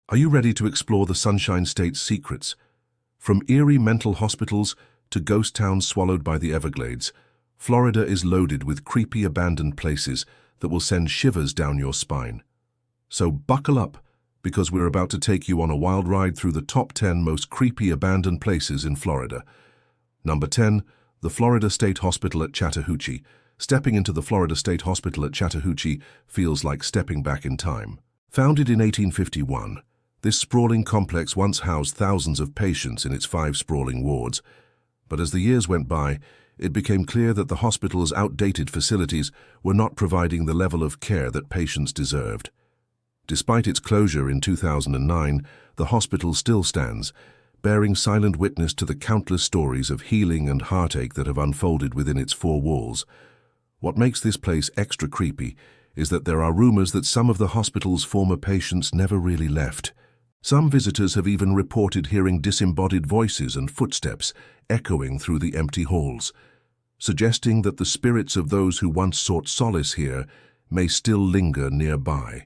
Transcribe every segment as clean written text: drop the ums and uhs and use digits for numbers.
Are you ready to explore the Sunshine State's secrets? From eerie mental hospitals to ghost towns swallowed by the Everglades, Florida is loaded with creepy abandoned places that will send shivers down your spine. So buckle up, because we're about to take you on a wild ride through the top 10 most creepy abandoned places in Florida. Number 10, the Florida State Hospital at Chattahoochee. Stepping into the Florida State Hospital at Chattahoochee feels like stepping back in time. Founded in 1851, this sprawling complex once housed thousands of patients in its 5 sprawling wards. But as the years went by, it became clear that the hospital's outdated facilities were not providing the level of care that patients deserved. Despite its closure in 2009, the hospital still stands, bearing silent witness to the countless stories of healing and heartache that have unfolded within its 4 walls. What makes this place extra creepy is that there are rumors that some of the hospital's former patients never really left. Some visitors have even reported hearing disembodied voices and footsteps echoing through the empty halls, suggesting that the spirits of those who once sought solace here may still linger nearby.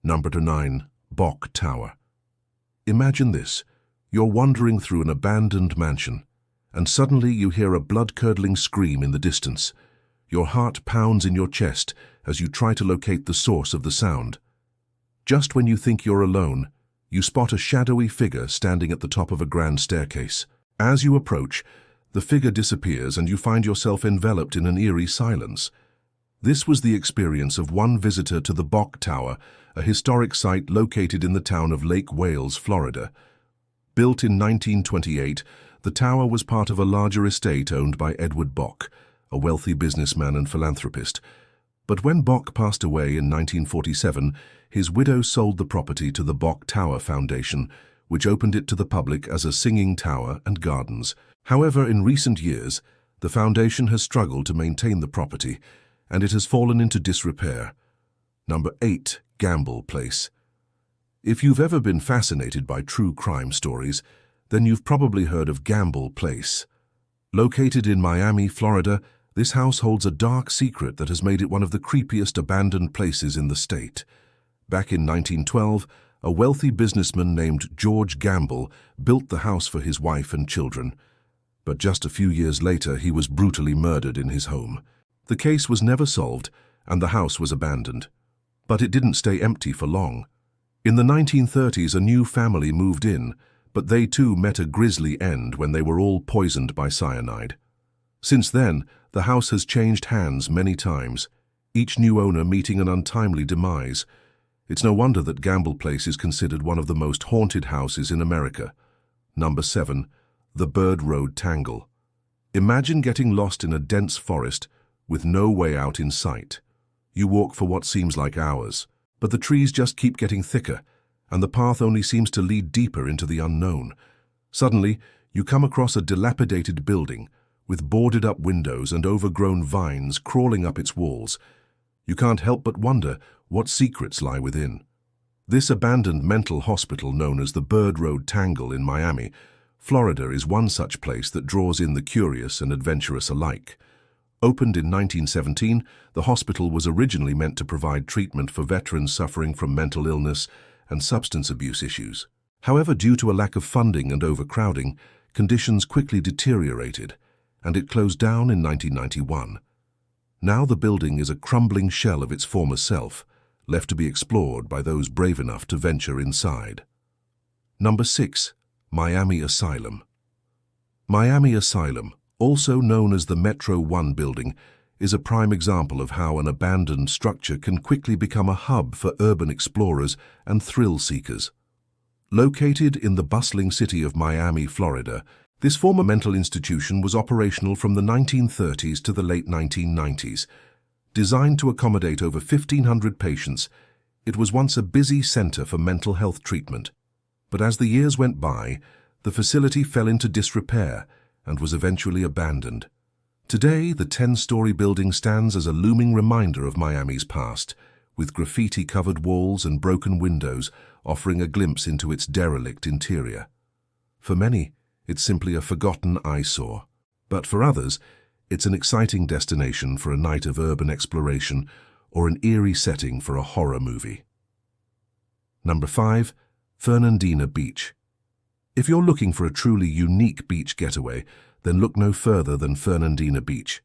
Number 9, Bok Tower. Imagine this. You're wandering through an abandoned mansion, and suddenly you hear a blood-curdling scream in the distance. Your heart pounds in your chest as you try to locate the source of the sound. Just when you think you're alone, you spot a shadowy figure standing at the top of a grand staircase. As you approach, the figure disappears and you find yourself enveloped in an eerie silence. This was the experience of one visitor to the Bok Tower, a historic site located in the town of Lake Wales, Florida. Built in 1928, the tower was part of a larger estate owned by Edward Bok, a wealthy businessman and philanthropist. But when Bok passed away in 1947, his widow sold the property to the Bok Tower Foundation, which opened it to the public as a singing tower and gardens. However, in recent years, the foundation has struggled to maintain the property, and it has fallen into disrepair. Number 8, Gamble Place. If you've ever been fascinated by true crime stories, then you've probably heard of Gamble Place. Located in Miami, Florida, this house holds a dark secret that has made it one of the creepiest abandoned places in the state. Back in 1912, a wealthy businessman named George Gamble built the house for his wife and children. But just a few years later, he was brutally murdered in his home. The case was never solved, and the house was abandoned. But it didn't stay empty for long. In the 1930s, a new family moved in, but they too met a grisly end when they were all poisoned by cyanide. Since then, the house has changed hands many times, each new owner meeting an untimely demise. It's no wonder that Gamble Place is considered one of the most haunted houses in America. Number 7, the Bird Road Tangle. Imagine getting lost in a dense forest with no way out in sight. You walk for what seems like hours, but the trees just keep getting thicker, and the path only seems to lead deeper into the unknown. Suddenly, you come across a dilapidated building with boarded-up windows and overgrown vines crawling up its walls. You can't help but wonder what secrets lie within. This abandoned mental hospital known as the Bird Road Tangle in Miami, Florida, is one such place that draws in the curious and adventurous alike. Opened in 1917, the hospital was originally meant to provide treatment for veterans suffering from mental illness and substance abuse issues. However, due to a lack of funding and overcrowding, conditions quickly deteriorated, and it closed down in 1991. Now the building is a crumbling shell of its former self, left to be explored by those brave enough to venture inside. Number 6, Miami Asylum. Miami Asylum, also known as the Metro 1 building, is a prime example of how an abandoned structure can quickly become a hub for urban explorers and thrill seekers. Located in the bustling city of Miami, Florida, this former mental institution was operational from the 1930s to the late 1990s. Designed to accommodate over 1,500 patients, it was once a busy center for mental health treatment. But as the years went by, the facility fell into disrepair and was eventually abandoned. Today, the 10-story building stands as a looming reminder of Miami's past, with graffiti-covered walls and broken windows offering a glimpse into its derelict interior. For many, it's simply a forgotten eyesore, but for others, it's an exciting destination for a night of urban exploration or an eerie setting for a horror movie. Number 5, Fernandina Beach. If you're looking for a truly unique beach getaway, then look no further than Fernandina Beach.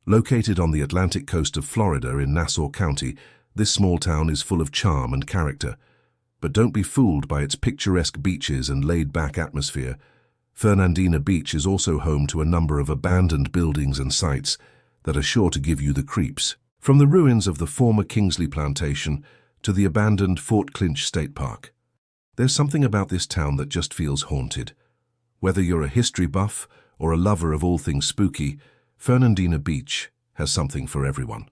Located on the Atlantic coast of Florida in Nassau County, this small town is full of charm and character. But don't be fooled by its picturesque beaches and laid-back atmosphere. Fernandina Beach is also home to a number of abandoned buildings and sites that are sure to give you the creeps. From the ruins of the former Kingsley Plantation to the abandoned Fort Clinch State Park, there's something about this town that just feels haunted. Whether you're a history buff or a lover of all things spooky, Fernandina Beach has something for everyone.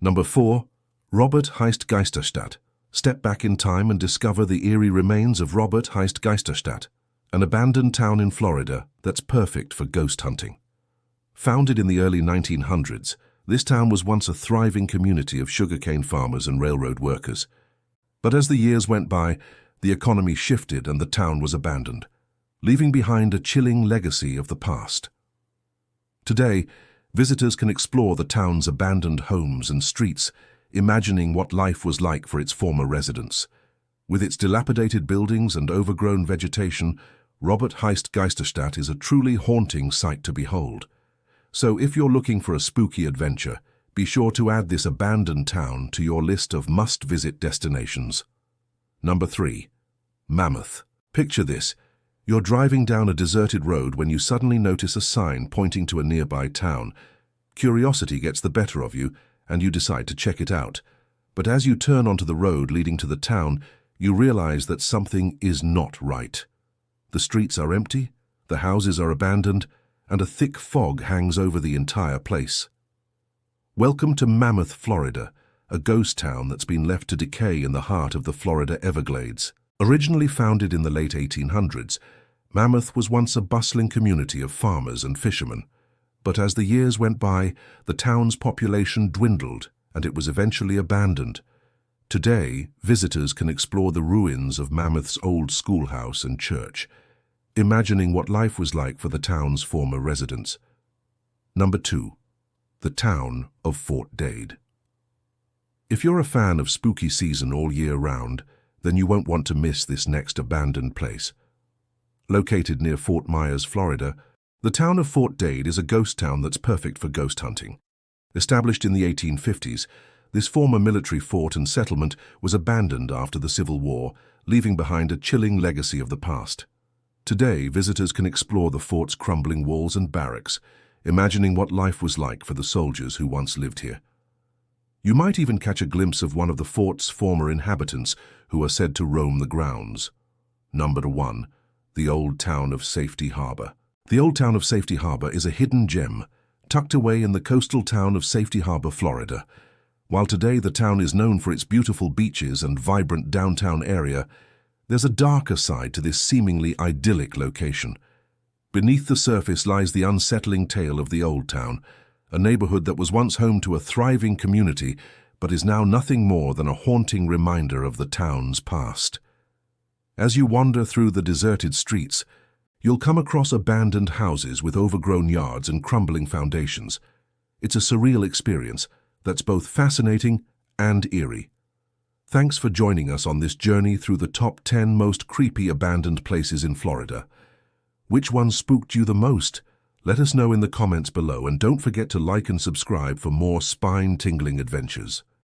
Number 4. Robert Heist Geisterstadt. Step back in time and discover the eerie remains of Robert Heist Geisterstadt, an abandoned town in Florida that's perfect for ghost hunting. Founded in the early 1900s, this town was once a thriving community of sugarcane farmers and railroad workers. But as the years went by, the economy shifted and the town was abandoned, leaving behind a chilling legacy of the past. Today, visitors can explore the town's abandoned homes and streets, imagining what life was like for its former residents. With its dilapidated buildings and overgrown vegetation, Robert Heist Geisterstadt is a truly haunting sight to behold. So if you're looking for a spooky adventure, be sure to add this abandoned town to your list of must-visit destinations. Number 3. Mammoth. Picture this. You're driving down a deserted road when you suddenly notice a sign pointing to a nearby town. Curiosity gets the better of you, and you decide to check it out. But as you turn onto the road leading to the town, you realize that something is not right. The streets are empty, the houses are abandoned, and a thick fog hangs over the entire place. Welcome to Mammoth, Florida, a ghost town that's been left to decay in the heart of the Florida Everglades. Originally founded in the late 1800s, Mammoth was once a bustling community of farmers and fishermen. But as the years went by, the town's population dwindled and it was eventually abandoned. Today, visitors can explore the ruins of Mammoth's old schoolhouse and church, imagining what life was like for the town's former residents. Number 2. The town of Fort Dade. If you're a fan of spooky season all year round, then you won't want to miss this next abandoned place. Located near Fort Myers, Florida, the town of Fort Dade is a ghost town that's perfect for ghost hunting. Established in the 1850s, this former military fort and settlement was abandoned after the Civil War, leaving behind a chilling legacy of the past. Today, visitors can explore the fort's crumbling walls and barracks, imagining what life was like for the soldiers who once lived here. You might even catch a glimpse of one of the fort's former inhabitants who are said to roam the grounds. Number 1. The Old Town of Safety Harbor. The Old Town of Safety Harbor is a hidden gem, tucked away in the coastal town of Safety Harbor, Florida. While today the town is known for its beautiful beaches and vibrant downtown area, there's a darker side to this seemingly idyllic location. Beneath the surface lies the unsettling tale of the Old Town, a neighborhood that was once home to a thriving community, but is now nothing more than a haunting reminder of the town's past. As you wander through the deserted streets, you'll come across abandoned houses with overgrown yards and crumbling foundations. It's a surreal experience that's both fascinating and eerie. Thanks for joining us on this journey through the top 10 most creepy abandoned places in Florida. Which one spooked you the most? Let us know in the comments below, and don't forget to like and subscribe for more spine-tingling adventures.